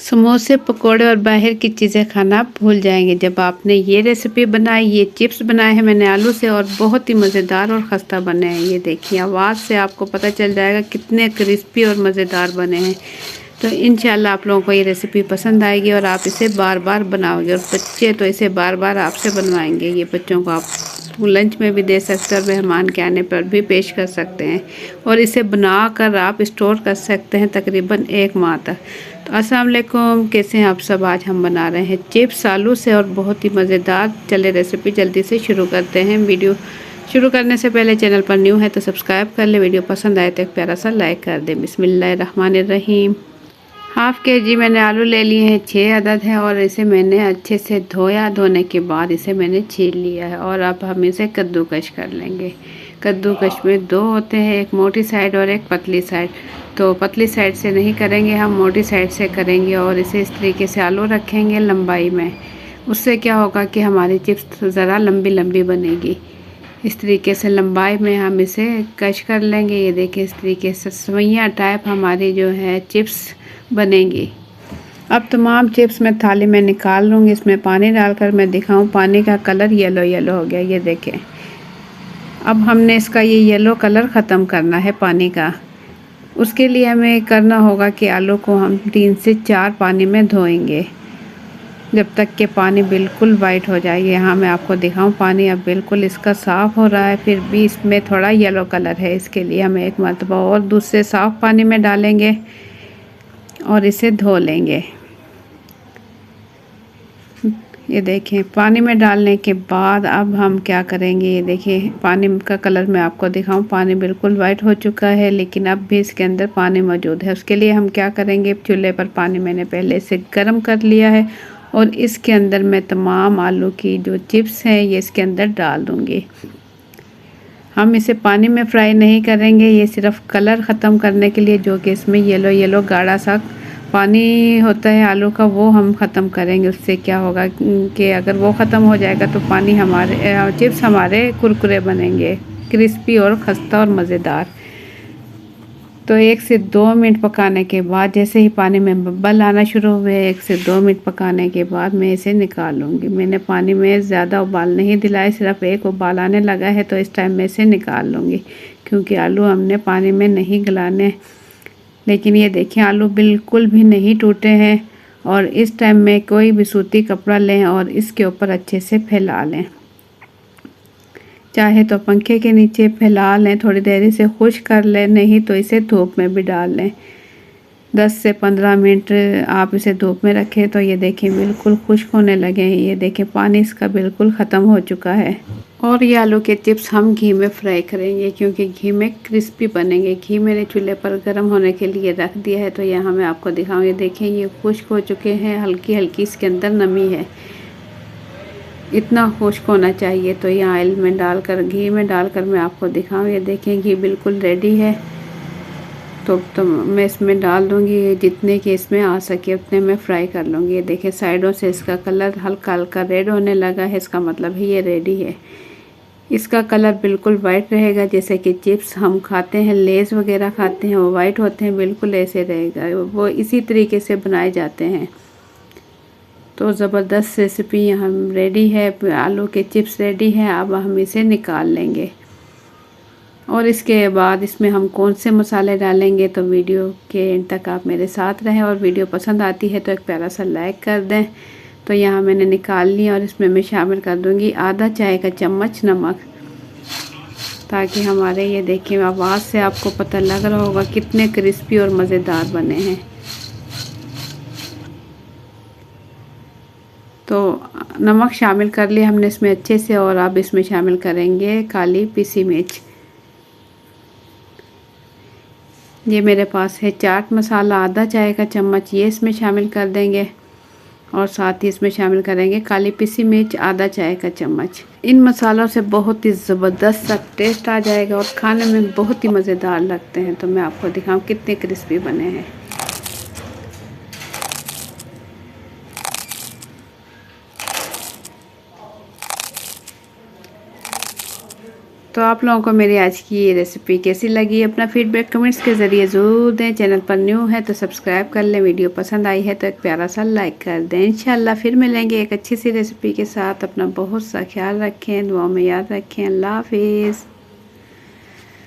समोसे, पकोड़े और बाहर की चीज़ें खाना आप भूल जाएंगे जब आपने ये रेसिपी बनाई। ये चिप्स बनाए हैं मैंने आलू से और बहुत ही मज़ेदार और खस्ता बने हैं। ये देखिए, आवाज़ से आपको पता चल जाएगा कितने क्रिस्पी और मज़ेदार बने हैं। तो इंशाल्लाह आप लोगों को ये रेसिपी पसंद आएगी और आप इसे बार बार बनाओगे और बच्चे तो इसे बार बार आपसे बनवाएंगे। ये बच्चों को आप लंच में भी दे सकते हैं और मेहमान के आने पर भी पेश कर सकते हैं और इसे बनाकर आप स्टोर कर सकते हैं तकरीबन 1 माह तक। तो अस्सलाम वालेकुम, कैसे हैं आप सब। आज हम बना रहे हैं चिप्स आलू से और बहुत ही मज़ेदार। चले रेसिपी जल्दी से शुरू करते हैं। वीडियो शुरू करने से पहले चैनल पर न्यू है तो सब्सक्राइब कर ले। वीडियो पसंद आए तो एक प्यारा सा लाइक कर दें। बिस्मिल्लाहिर्रहमानिर्रहीम। हाफ़ के जी मैंने आलू ले लिए हैं, 6 अदद है और इसे मैंने अच्छे से धोया। धोने के बाद इसे मैंने छील लिया है और अब हम इसे कद्दूकश कर लेंगे। कद्दूकश में 2 होते हैं, एक मोटी साइड और एक पतली साइड। तो पतली साइड से नहीं करेंगे, हम मोटी साइड से करेंगे और इसे इस तरीके से आलू रखेंगे लंबाई में। उससे क्या होगा कि हमारी चिप्स ज़रा लंबी लंबी बनेगी। इस तरीके से लंबाई में हम इसे कश कर लेंगे। ये देखिए, इस तरीके से सवैयाँ टाइप हमारी जो है चिप्स बनेगी। अब तमाम चिप्स मैं थाली में निकाल लूँगी। इसमें पानी डालकर मैं दिखाऊं, पानी का कलर येलो येलो हो गया। ये देखें, अब हमने इसका ये येलो कलर ख़त्म करना है पानी का। उसके लिए हमें करना होगा कि आलू को हम 3 से 4 पानी में धोएंगे जब तक कि पानी बिल्कुल वाइट हो जाए। यहाँ मैं आपको दिखाऊं, पानी अब बिल्कुल इसका साफ़ हो रहा है, फिर भी इसमें थोड़ा येलो कलर है। इसके लिए हम एक मरतबा और दूसरे साफ़ पानी में डालेंगे और इसे धो लेंगे। ये देखें, पानी में डालने के बाद अब हम क्या करेंगे। ये देखिए, पानी का कलर मैं आपको दिखाऊं, पानी बिल्कुल वाइट हो चुका है लेकिन अब भी इसके अंदर पानी मौजूद है। उसके लिए हम क्या करेंगे, चूल्हे पर पानी मैंने पहले से गर्म कर लिया है और इसके अंदर मैं तमाम आलू की जो चिप्स हैं ये इसके अंदर डाल दूँगी। हम इसे पानी में फ्राई नहीं करेंगे, ये सिर्फ कलर ख़त्म करने के लिए, जो कि इसमें येलो येलो गाढ़ा सा पानी होता है आलू का, वो हम ख़त्म करेंगे। उससे क्या होगा कि अगर वो ख़त्म हो जाएगा तो पानी हमारे चिप्स हमारे कुरकुरे बनेंगे, क्रिस्पी और खस्ता और मज़ेदार। तो 1 से 2 मिनट पकाने के बाद, जैसे ही पानी में बबल आना शुरू हुए, 1 से 2 मिनट पकाने के बाद मैं इसे निकाल लूँगी। मैंने पानी में ज़्यादा उबाल नहीं दिलाए, सिर्फ 1 उबाल आने लगा है तो इस टाइम में इसे निकाल लूँगी, क्योंकि आलू हमने पानी में नहीं गलाने। लेकिन ये देखिए, आलू बिल्कुल भी नहीं टूटे हैं। और इस टाइम में कोई भी सूती कपड़ा लें और इसके ऊपर अच्छे से फैला लें। चाहे तो पंखे के नीचे फैला लें, थोड़ी देर इसे खुश्क कर लें, नहीं तो इसे धूप में भी डाल लें। 10 से 15 मिनट आप इसे धूप में रखें तो ये देखें बिल्कुल खुश्क होने लगे हैं। ये देखें, पानी इसका बिल्कुल ख़त्म हो चुका है। और ये आलू के चिप्स हम घी में फ्राई करेंगे, क्योंकि घी में क्रिस्पी बनेंगे। घी मैंने चूल्हे पर गर्म होने के लिए रख दिया है। तो यहाँ मैं आपको दिखाऊँ, ये देखें, ये खुश्क हो चुके हैं, हल्की हल्की इसके अंदर नमी है। इतना खुश्क होना चाहिए। तो यहाँ ऑयल में डालकर, घी में डालकर मैं आपको दिखाऊँ, ये देखें घी बिल्कुल रेडी है। तो मैं इसमें डाल दूँगी, जितने कि इसमें आ सके उतने मैं फ्राई कर लूँगी। ये देखें, साइडों से इसका कलर हल्का हल्का रेड होने लगा है, इसका मतलब है ये रेडी है। इसका कलर बिल्कुल वाइट रहेगा, जैसे कि चिप्स हम खाते हैं, लेस वगैरह खाते हैं, वो वाइट होते हैं, बिल्कुल ऐसे रहेगा। वो इसी तरीके से बनाए जाते हैं। तो ज़बरदस्त रेसिपी यहाँ रेडी है, आलू के चिप्स रेडी हैं। अब हम इसे निकाल लेंगे और इसके बाद इसमें हम कौन से मसाले डालेंगे, तो वीडियो के एंड तक आप मेरे साथ रहें। और वीडियो पसंद आती है तो एक प्यारा सा लाइक कर दें। तो यहाँ मैंने निकाल ली और इसमें मैं शामिल कर दूँगी आधा चाय का चम्मच नमक, ताकि हमारे, ये देखिए, आवाज़ से आपको पता लग रहा होगा कितने क्रिस्पी और मज़ेदार बने हैं। तो नमक शामिल कर लिया हमने इसमें अच्छे से। और अब इसमें शामिल करेंगे काली पिसी मिर्च। ये मेरे पास है चाट मसाला, आधा चाय का चम्मच, ये इसमें शामिल कर देंगे। और साथ ही इसमें शामिल करेंगे काली पिसी मिर्च, आधा चाय का चम्मच। इन मसालों से बहुत ही ज़बरदस्त सा टेस्ट आ जाएगा और खाने में बहुत ही मज़ेदार लगते हैं। तो मैं आपको दिखाऊं कितने क्रिस्पी बने हैं। तो आप लोगों को मेरी आज की ये रेसिपी कैसी लगी, अपना फीडबैक कमेंट्स के ज़रिए ज़रूर दें। चैनल पर न्यू है तो सब्सक्राइब कर लें, वीडियो पसंद आई है तो एक प्यारा सा लाइक कर दें। इंशाल्लाह फिर मिलेंगे एक अच्छी सी रेसिपी के साथ। अपना बहुत सा ख्याल रखें, दुआ में याद रखें। अल्लाह हाफिज़।